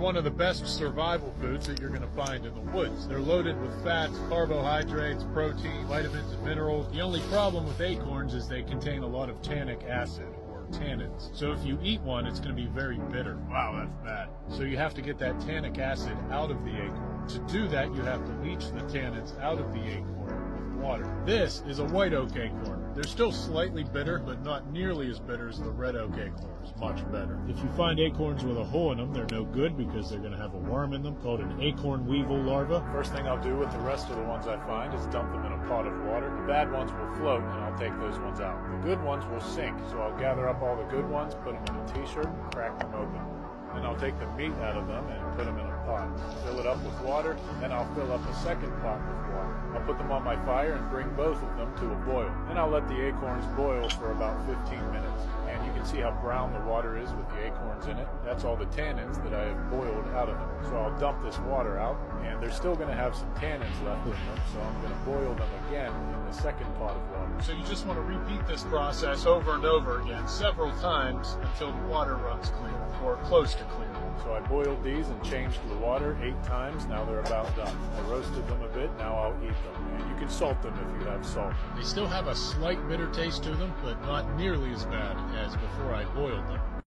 one of the best survival foods that you're going to find in the woods. They're loaded with fats, carbohydrates, protein, vitamins, and minerals. The only problem with acorns is they contain a lot of tannic acid, tannins. So if you eat one, it's going to be very bitter. Wow, that's bad. So you have to get that tannic acid out of the acorn. To do that, you have to leach the tannins out of the acorn with water. This is a white oak acorn. They're still slightly bitter, but not nearly as bitter as the red oak acorns. Much better. If you find acorns with a hole in them, they're no good because they're going to have a worm in them called an acorn weevil larva. First thing I'll do with the rest of the ones I find is dump them in a pot of water. The bad ones will float, and I'll take those ones out. The good ones will sink, so I'll gather up all the good ones, put them in a t-shirt, and crack them open. Then I'll take the meat out of them and put them in a pot. Fill it up with water, then I'll fill up a second pot with water. I'll put them on my fire and bring both of them to a boil. Then I'll let the acorns boil for about 15 minutes. And you can see how brown the water is with the acorns in it. That's all the tannins that I have boiled out of them. So I'll dump this water out, and they're still going to have some tannins left in them, so I'm going to boil them again in the second pot of water. So you just want to repeat this process over and over again several times until the water runs clear, or close to clear. So I boiled these and changed the water 8 times. Now they're about done. I roasted them a bit. Now I'll eat them. And you can salt them if you have salt. They still have a slight bitter taste to them, but not nearly as bad as before I boiled them.